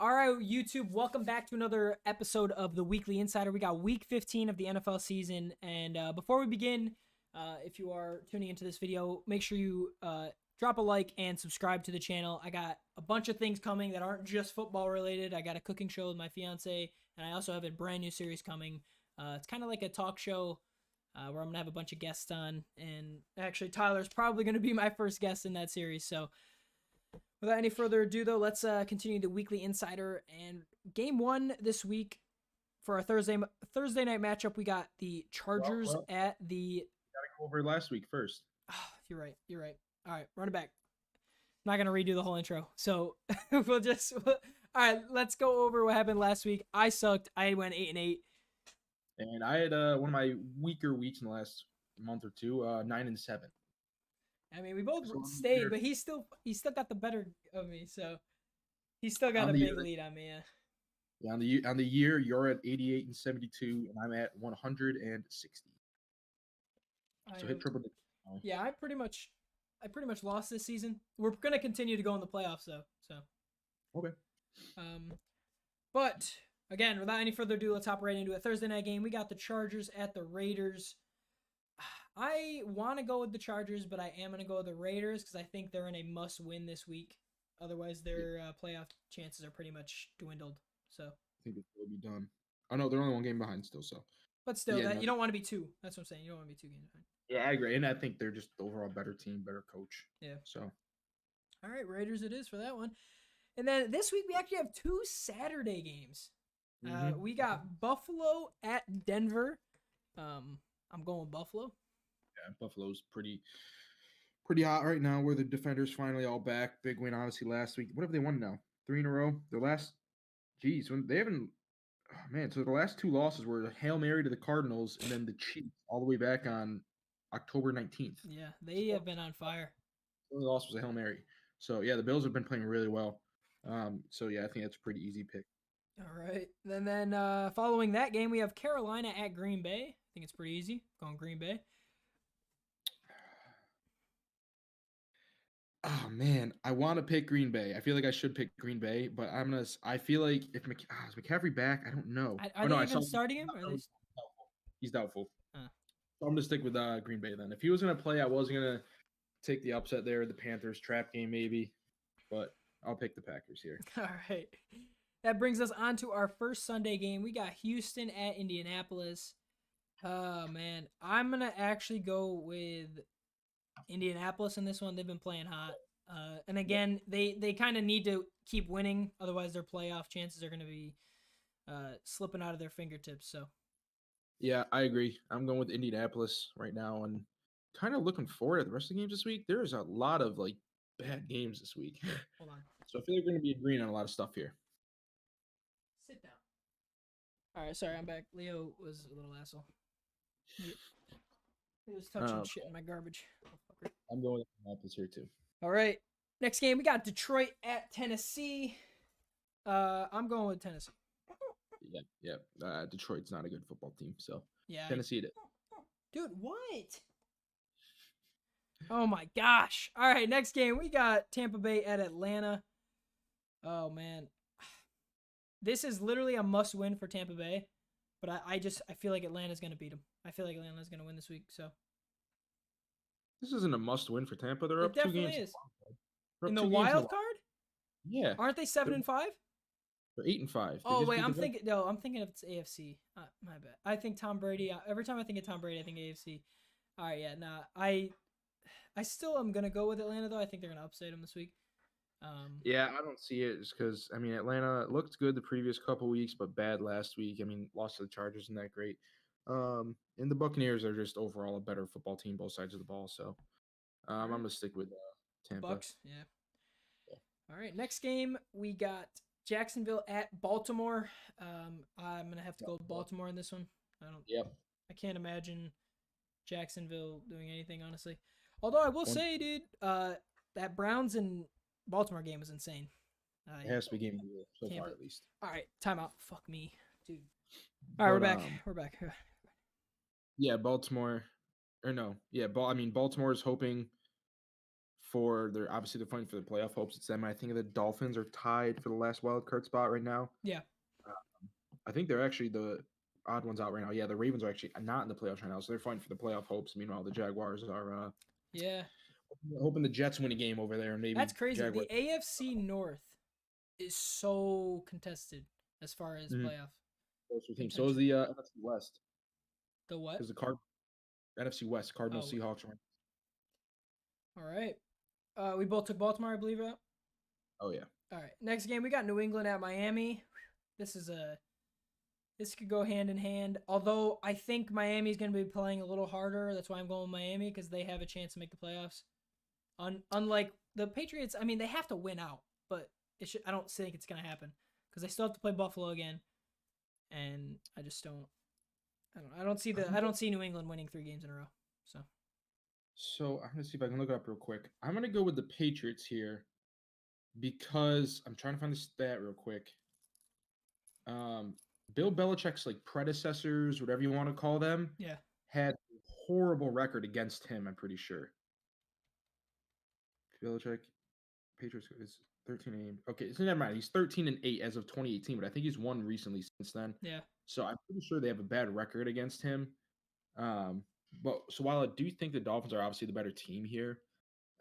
All right, YouTube, welcome back to another episode of the Weekly Insider. We got week 15 of the NFL season. And before we begin, if you are tuning into this video, make sure you drop a like and subscribe to the channel. I got a bunch of things coming that aren't just football related. I got a cooking show with my fiance, and I also have a brand new series coming. It's kind of like a talk show where I'm going to have a bunch of guests on. And actually, Tyler's probably going to be my first guest in that series. So without any further ado, though, let's continue the Weekly Insider. And game one this week for our Thursday night matchup, we got the Chargers at the. Gotta go over last week first. Oh, you're right. All right, run it back. I'm not gonna redo the whole intro, so we'll just. All right, let's go over what happened last week. I sucked. I went 8-8. And I had one of my weaker weeks in the last month or two, 9-7. I mean, we both stayed, but he still got the better of me, so he still got a big lead on me. Yeah, on the year, you're at 88-72, and I'm at 160. So hit triple digits. Yeah, I pretty much lost this season. We're gonna continue to go in the playoffs, though. So okay. But again, without any further ado, let's hop right into a Thursday night game. We got the Chargers at the Raiders. I want to go with the Chargers, but I am going to go with the Raiders because I think they're in a must-win this week. Otherwise, their playoff chances are pretty much dwindled. So I think it will be done. Oh no, they're only one game behind still. So, but still, you don't want to be two. That's what I'm saying. You don't want to be 2 games behind. Yeah, I agree, and I think they're just overall better team, better coach. Yeah. So, all right, Raiders it is for that one. And then this week we actually have 2 Saturday games. We got Buffalo at Denver. I'm going with Buffalo. Yeah, Buffalo's pretty hot right now. Where the defenders finally all back. Big win, obviously, last week. What have they won now? 3 in a row. Their last, when they haven't. Oh, man, so the last 2 losses were a Hail Mary to the Cardinals and then the Chiefs all the way back on October 19th. Yeah, they have been on fire. The only loss was a Hail Mary. So yeah, the Bills have been playing really well. So yeah, I think that's a pretty easy pick. All right, and then following that game, we have Carolina at Green Bay. I think it's pretty easy. Going Green Bay. Oh man, I want to pick Green Bay. I feel like I should pick Green Bay, but I feel like if is McCaffrey back, I don't know. Are they even starting him? He's doubtful. So I'm gonna stick with Green Bay then. If he was gonna play, I was gonna take the upset there, the Panthers trap game maybe, but I'll pick the Packers here. All right, that brings us on to our first Sunday game. We got Houston at Indianapolis. Oh man, I'm gonna actually go with Indianapolis in this one. They've been playing hot. And again, they kind of need to keep winning. Otherwise, their playoff chances are going to be slipping out of their fingertips. So, yeah, I agree. I'm going with Indianapolis right now and kind of looking forward to the rest of the games this week. There's a lot of bad games this week. Hold on. So I feel like we're going to be agreeing on a lot of stuff here. Sit down. All right, sorry, I'm back. Leo was a little asshole. He was touching shit in my garbage. I'm going with Indianapolis here too. All right. Next game, we got Detroit at Tennessee. I'm going with Tennessee. Yeah. Detroit's not a good football team, so yeah, Tennessee it is. Dude, what? Oh my gosh. All right, next game, we got Tampa Bay at Atlanta. Oh man. This is literally a must-win for Tampa Bay, but I feel like Atlanta's going to beat them. I feel like Atlanta's going to win this week, so. This isn't a must-win for Tampa. They're up 2 games. It definitely is. In the wild card? Yeah. Aren't they 7-5? They're 8-5. Oh wait, I'm thinking of it's AFC. My bad. I think Tom Brady. Every time I think of Tom Brady, I think AFC. All right, yeah, nah. I still am gonna go with Atlanta though. I think they're gonna upset them this week. Yeah, I don't see it just because Atlanta looked good the previous couple weeks, but bad last week. Lost to the Chargers isn't that great. And the Buccaneers are just overall a better football team, both sides of the ball. So I'm gonna stick with Tampa. Bucks, yeah. All right, next game we got Jacksonville at Baltimore. I'm gonna have to go with Baltimore in this one. I can't imagine Jacksonville doing anything, honestly. Although I will say, dude, that Browns and Baltimore game was insane. It has to be game of the year so far, at least. All right, timeout. Fuck me, dude. All right, we're back. We're back. Yeah, Baltimore. Or no. Yeah, Baltimore is hoping they're fighting for the playoff hopes. It's them. I think the Dolphins are tied for the last wild card spot right now. Yeah. I think they're actually the odd ones out right now. Yeah, the Ravens are actually not in the playoffs right now, so they're fighting for the playoff hopes. Meanwhile, the Jaguars are Yeah. hoping the Jets win a game over there, and maybe That's crazy. Jaguars. The AFC North is so contested as far as playoff. Team. So is the NFC West. The what? Because the NFC West, Cardinals, Seahawks. All right. We both took Baltimore, I believe. Oh yeah. All right. Next game, we got New England at Miami. This could go hand in hand. Although I think Miami's going to be playing a little harder. That's why I'm going with Miami, because they have a chance to make the playoffs. Unlike the Patriots, I mean, they have to win out, but I don't think it's going to happen because they still have to play Buffalo again, and I just don't. I don't see New England winning 3 games in a row. So I'm gonna see if I can look it up real quick. I'm gonna go with the Patriots here because I'm trying to find the stat real quick. Bill Belichick's like predecessors, whatever you want to call them, had a horrible record against him. I'm pretty sure. Belichick, Patriots is 13-8. Okay, so never mind. He's 13-8 as of 2018, but I think he's won recently since then. Yeah. So I'm pretty sure they have a bad record against him. But so while I do think the Dolphins are obviously the better team here,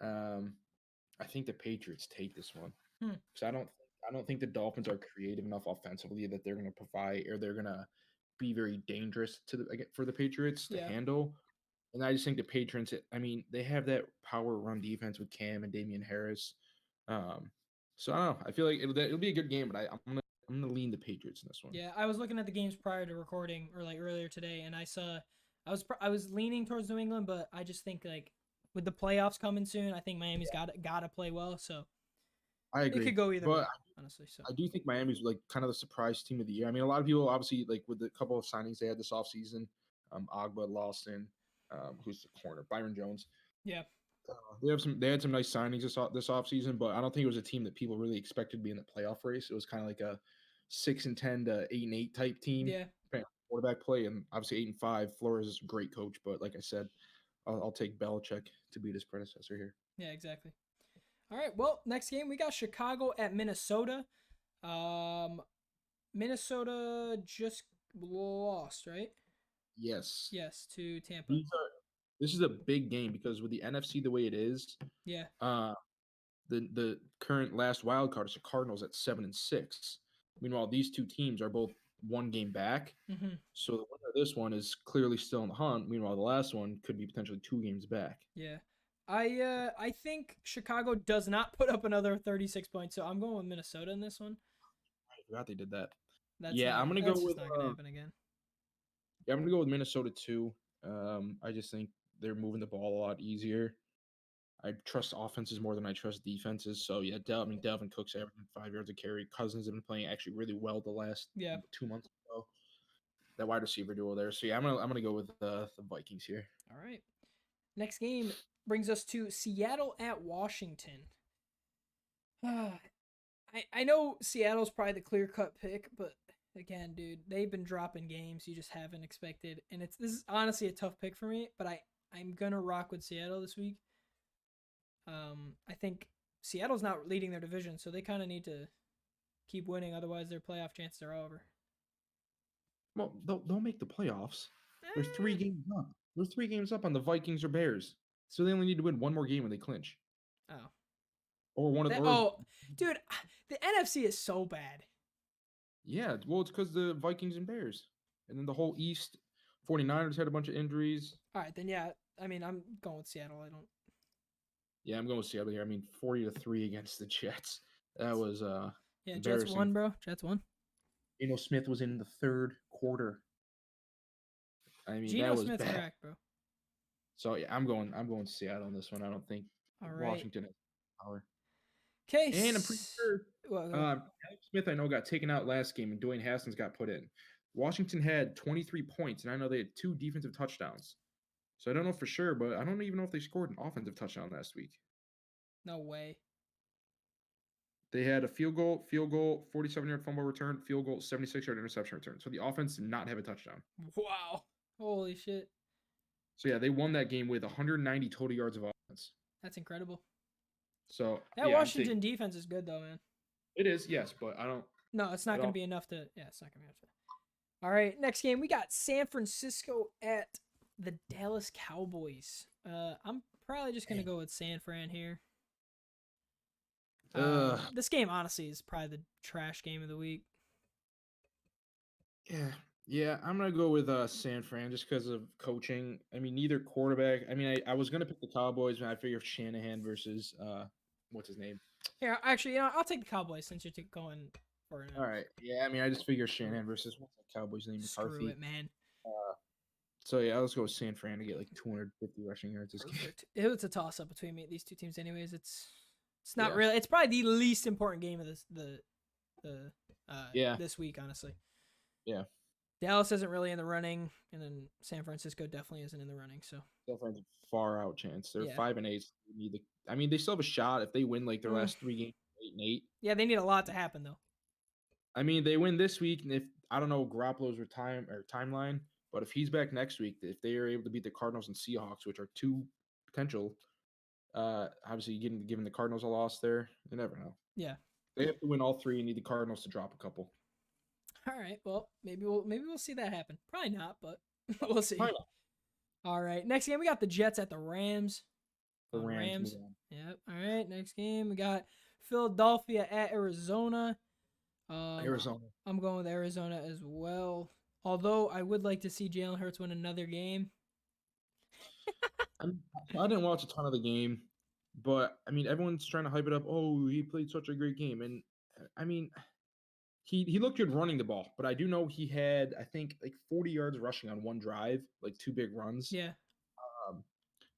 I think the Patriots take this one. Because I don't think the Dolphins are creative enough offensively that they're going to provide or they're going to be very dangerous for the Patriots to handle. And I just think the Patriots, I mean, they have that power run defense with Cam and Damian Harris. So I don't know. I feel like it'll be a good game, but I'm gonna lean the Patriots in this one. Yeah, I was looking at the games prior to recording or like earlier today, and I was leaning towards New England, but I just think like with the playoffs coming soon, I think Miami's got to play well. So I agree. It could go either way, honestly. So I do think Miami's like kind of the surprise team of the year. I mean, a lot of people obviously like with the couple of signings they had this offseason, Agba, Lawson, who's the corner, Byron Jones. Yeah. They had some nice signings this offseason, but I don't think it was a team that people really expected to be in the playoff race. It was kind of like a 6-10 to 8-8 type team. Yeah. Quarterback play, and obviously 8-5. Flores is a great coach, but like I said, I'll take Belichick to beat his predecessor here. Yeah, exactly. All right, well, next game we got Chicago at Minnesota. Minnesota just lost, right? Yes. Yes, to Tampa. This is a big game because with the NFC the way it is, the current last wild card is the Cardinals at 7-6. Meanwhile, these two teams are both 1 game back. Mm-hmm. So the winner of this one is clearly still in the hunt. Meanwhile, the last one could be potentially 2 games back. Yeah. I think Chicago does not put up another 36 points, so I'm going with Minnesota in this one. I forgot they did that. I'm going to go with not going to happen again. Yeah, I'm going to go with Minnesota too. I just think they're moving the ball a lot easier. I trust offenses more than I trust defenses. So yeah, Dalvin Cook's averaging 5 yards a carry. Cousins have been playing actually really well the last 2 months ago. That wide receiver duo there. So yeah, I'm gonna go with the Vikings here. All right. Next game brings us to Seattle at Washington. I know Seattle's probably the clear-cut pick, but again, dude, they've been dropping games you just haven't expected, and this is honestly a tough pick for me. But I'm gonna rock with Seattle this week. I think Seattle's not leading their division, so they kind of need to keep winning, otherwise their playoff chances are over. Well, they'll make the playoffs. There's 3 games up. There's 3 games up on the Vikings or Bears, so they only need to win 1 more game when they clinch. Oh. Or one of the. Oh, dude, the NFC is so bad. Yeah, well, it's because the Vikings and Bears, and then the whole East. 49ers had a bunch of injuries. All right, then yeah. I mean, I'm going with Seattle. Yeah, I'm going with Seattle here. I mean, 40-3 against the Jets. That was Jets won, bro. Jets won. Geno Smith was in the 3rd quarter. I mean, Geno that was Smith's bad. cracked, bro. So yeah, I'm going Seattle on this one. I don't think Washington has power. Okay. And I'm pretty sure Alex Smith, I know, got taken out last game, and Dwayne Haskins got put in. Washington had 23 points, and I know they had 2 defensive touchdowns. So I don't know for sure, but I don't even know if they scored an offensive touchdown last week. No way. They had a field goal, 47-yard fumble return, field goal, 76-yard interception return. So the offense did not have a touchdown. Wow. Holy shit. So yeah, they won that game with 190 total yards of offense. That's incredible. So That yeah, Washington defense is good though, man. it is, yes, but I don't. No, it's not I going to don't. be enough to. Yeah, it's not going to be enough to. All right, next game we got San Francisco at the Dallas Cowboys. I'm probably just going to go with San Fran here. This game honestly is probably the trash game of the week. Yeah, I'm gonna go with San Fran just because of coaching. I mean, neither quarterback. I mean, I was gonna pick the Cowboys, but I figure Shanahan versus what's his name? Here, actually, I'll take the Cowboys since you're going for it. All right, yeah. I mean, I just figure Shanahan versus what's that Cowboys name? Screw McCarthy. it, man. So yeah, let's go with San Fran to get like 250 rushing yards this game. Perfect. It was a toss up between these two teams, anyways. It's not really. It's probably the least important game of this week, honestly. Yeah. Dallas isn't really in the running, and then San Francisco definitely isn't in the running. So San Fran's a far out chance. They're Yeah. 5-8. I mean, they still have a shot if they win like their last 3 games, 8-8. yeah, they need a lot to happen though. I mean, they win this week, and if I don't know Garoppolo's timeline, but if he's back next week, if they are able to beat the Cardinals and Seahawks, which are two potential, obviously given the Cardinals a loss there, you never know. Yeah. They have to win all 3 and need the Cardinals to drop a couple. All right. Well, maybe we'll see that happen. Probably not, but we'll see. Probably not. All right. Next game we got the Jets at the Rams. The Rams. Yep. All right. Next game we got Philadelphia at Arizona. Arizona. I'm going with Arizona as well. Although I would like to see Jalen Hurts win another game. I didn't watch a ton of the game, but I mean, everyone's trying to hype it up. Oh, he played such a great game, and I mean, he looked good running the ball. But I do know he had, I think, like 40 yards rushing on one drive, like 2 big runs. Yeah.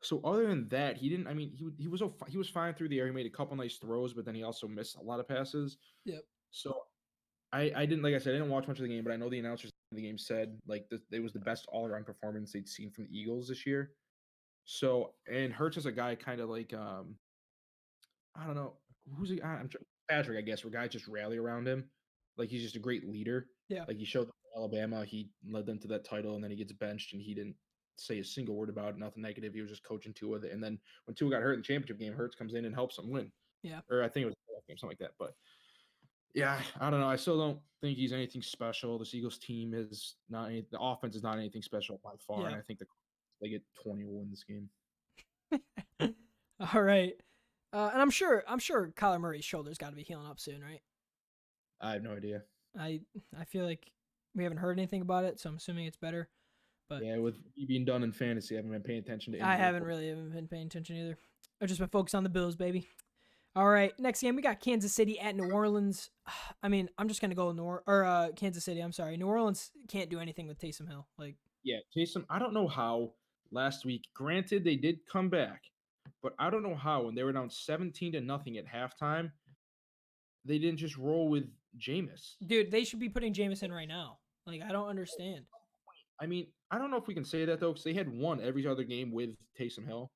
So other than that, he didn't. I mean, he was fine through the air. He made a couple nice throws, but then he also missed a lot of passes. Yep. So I didn't, like I said, I didn't watch much of the game, but I know the announcers in the game said like it was the best all around performance they'd seen from the Eagles this year. So, and Hurts is a guy kind of like I don't know who's he. Patrick, I guess, where guys just rally around him. Like he's just a great leader. Yeah. Like he showed Alabama, he led them to that title, and then he gets benched, and he didn't say a single word about it, nothing negative. He was just coaching Tua with it. And then when Tua got hurt in the championship game, Hurts comes in and helps them win. Yeah. Or I think it was a game, something like that. But yeah, I don't know. I still don't think he's anything special. This Eagles team is not any, the offense is not anything special by far. Yeah. And I think they get 20 will win this game. All right. And I'm sure Kyler Murray's shoulder's got to be healing up soon, right? I have no idea. I feel like we haven't heard anything about it, so I'm assuming it's better. But yeah, with me being done in fantasy, I haven't been paying attention to. I haven't been paying attention either. I've just been focused on the Bills, baby. All right, next game we got Kansas City at New Orleans. I mean, I'm just gonna go with Kansas City. I'm sorry, New Orleans can't do anything with Taysom Hill. Like, yeah, Taysom. I don't know how last week. Granted, they did come back, but I don't know how when they were down 17-0 at halftime, they didn't just roll with Jameis. Dude, they should be putting Jameis in right now. Like, I don't understand. I mean, I don't know if we can say that though, because they had won every other game with Taysom Hill,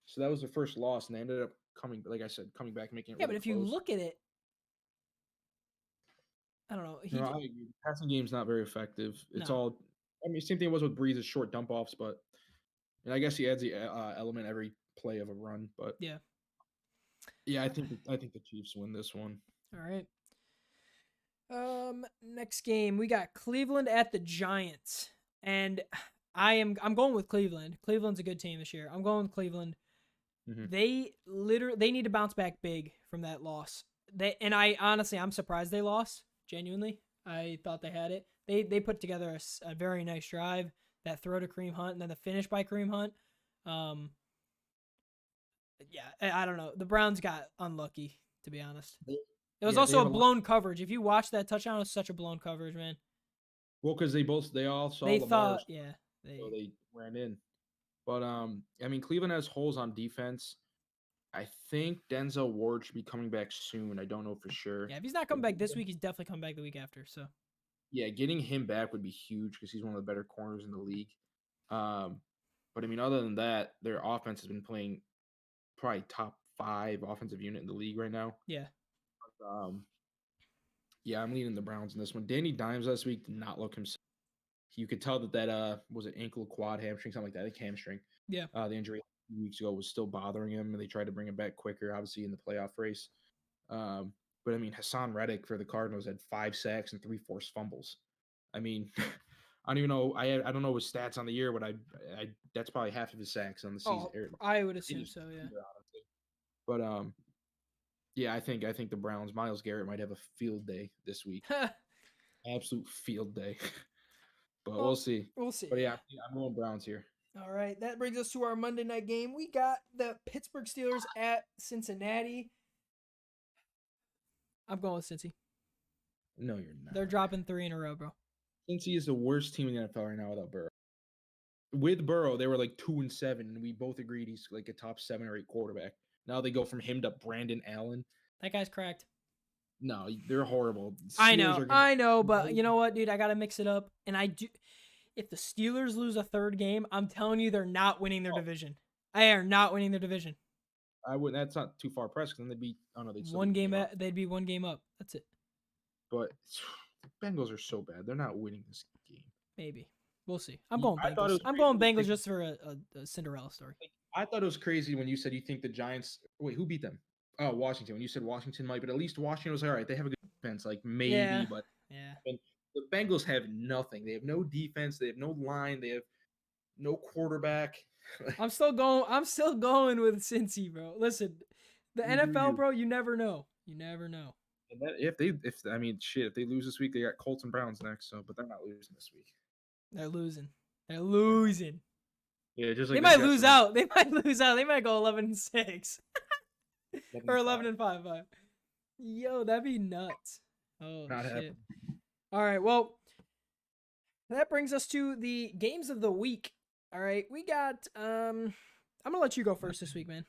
so that was their first loss, and they ended up coming, like I said, coming back, making it. Yeah, really but if you look at it, I don't know. I agree. Passing game's not very effective. It's No. all. I mean, same thing was with Breeze's short dump offs, but and I guess he adds the element every play of a run. But yeah, I think the Chiefs win this one. All right. Next game we got Cleveland at the Giants, and I'm going with Cleveland. Cleveland's a good team this year. I'm going with Cleveland. Mm-hmm. They need to bounce back big from that loss. I'm surprised they lost. Genuinely, I thought they had it. They put together a very nice drive, that throw to Kareem Hunt, and then the finish by Kareem Hunt. Yeah, I don't know. The Browns got unlucky, to be honest. It was also a blown coverage. If you watch that touchdown, it was such a blown coverage, man. Well, because they all saw they Lamar, thought, so they ran in. But I mean, Cleveland has holes on defense. I think Denzel Ward should be coming back soon. I don't know for sure. Yeah, if he's not coming back this week, he's definitely coming back the week after. So yeah, getting him back would be huge because he's one of the better corners in the league. But I mean, other than that, their offense has been playing probably top 5 offensive unit in the league right now. Yeah. Yeah, I'm leaning the Browns in this one. Danny Dimes last week did not look himself. You could tell that was an ankle, quad, hamstring, something like that. I think hamstring. Yeah. The injury. few weeks ago was still bothering him, and they tried to bring him back quicker, obviously in the playoff race. But I mean, Hassan Reddick for the Cardinals had 5 sacks and 3 forced fumbles. I mean, I don't even know. I don't know his stats on the year, but I that's probably half of his sacks on the season. Oh, I would In assume his so. career, honestly. But yeah, I think the Browns, Myles Garrett might have a field day this week. Yeah. Absolute field day. But Well, we'll see. we'll see. But yeah, I'm going Browns here. All right, that brings us to our Monday night game. We got the Pittsburgh Steelers at Cincinnati. I'm going with Cincy. No, you're not. They're dropping 3 in a row, bro. Cincy is the worst team in the NFL right now without Burrow. With Burrow, they were like 2-7, and we both agreed he's like a top 7 or 8 quarterback. Now they go from him to Brandon Allen. That guy's cracked. No, they're horrible. I know, but you know what, dude? I gotta mix it up, and I do. If the Steelers lose a 3rd game, I'm telling you, they're not winning their division. They are not winning their division. I wouldn't. That's not too far pressed. Then they'd be. Oh no, they'd still One be game. They'd be 1 game up. That's it. But the Bengals are so bad. They're not winning this game. Maybe. We'll see. I'm going I thought Bengals. it was I'm crazy going that Bengals they- just for a Cinderella story. I thought it was crazy when you said you think the Giants. Wait, who beat them? Oh, Washington. When you said Washington might, but at least Washington was like, all right. They have a good defense, like maybe, Yeah. but Yeah. the Bengals have nothing. They have no defense. They have no line. They have no quarterback. I'm still going with Cincy, bro. Listen, the You do NFL, you. bro, you never know. You never know. And that, if they lose this week, they got Colts and Browns next. So, but they're not losing this week. They're losing. They're losing. Yeah, just like They the might Jets lose were. out. They might lose out. They might go 11-6 or 11-5. Yo, that'd be nuts. Oh Not shit. happening. All right. Well, that brings us to the games of the week. All right, we got. I'm gonna let you go first this week, man.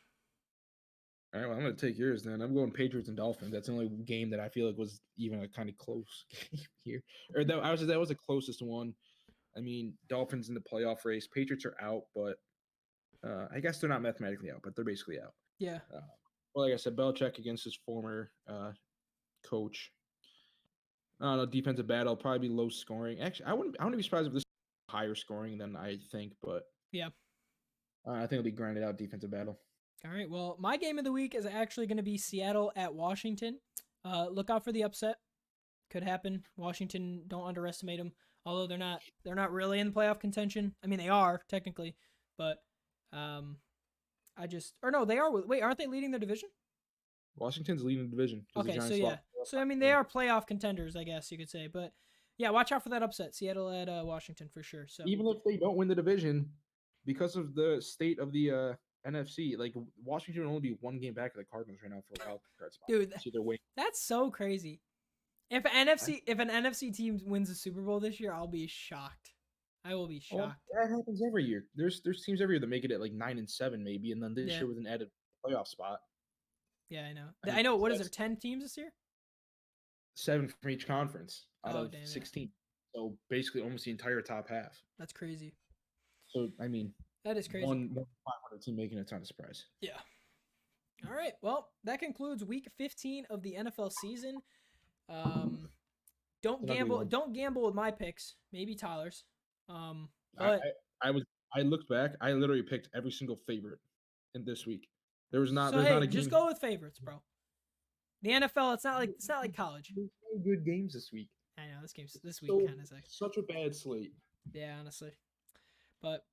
All right, well, I'm gonna take yours then. I'm going Patriots and Dolphins. That's the only game that I feel like was even a kind of close game here, or that was the closest one. I mean, Dolphins in the playoff race. Patriots are out, but I guess they're not mathematically out, but they're basically out. Yeah. Well, like I said, Belichick against his former coach. I don't know, defensive battle, probably be low scoring. Actually, I wouldn't be surprised if this is higher scoring than I think, but Yeah. I think it'll be grinded out defensive battle. All right. Well, my game of the week is actually going to be Seattle at Washington. Look out for the upset. Could happen. Washington, don't underestimate them. Although they're not really in playoff contention. I mean, they are technically, but they are. Wait, aren't they leading their division? Washington's leading the division. 'cause the Okay, so Giants yeah. lost. So I mean, they are playoff contenders, I guess you could say. But yeah, watch out for that upset. Seattle at Washington for sure. So Even if they don't win the division, because of the state of the NFC, like Washington will only be 1 game back of the Cardinals right now for a wild card spot. Dude, So they're waiting. that's so crazy. If an NFC team wins the Super Bowl this year, I'll be shocked. I will be Well, shocked. that happens every year. There's teams every year that make it at like 9-7 maybe, and then this Yeah. year with an added playoff spot, Yeah, I know. I I know. What is there? that's- 10 teams this year? 7 from each conference out Oh, of damn, yeah. 16. So basically, almost the entire top half. That's crazy. So I mean, That is crazy. one 500 team making it's not a surprise. Yeah. All right. Well, that concludes week 15 of the NFL season. Don't It's an ugly gamble. one. Don't gamble with my picks. Maybe Tyler's. I, But I looked back. I literally picked every single favorite in this week. There was not. so There's hey, not a just game. go with favorites, bro. The NFL, it's not like college. There's no good games this week. I know this week So, kind of like. such a bad slate. Yeah, honestly. But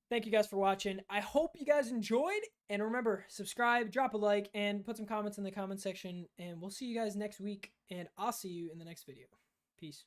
thank you guys for watching. I hope you guys enjoyed. And remember, subscribe, drop a like, and put some comments in the comment section. And we'll see you guys next week. And I'll see you in the next video. Peace.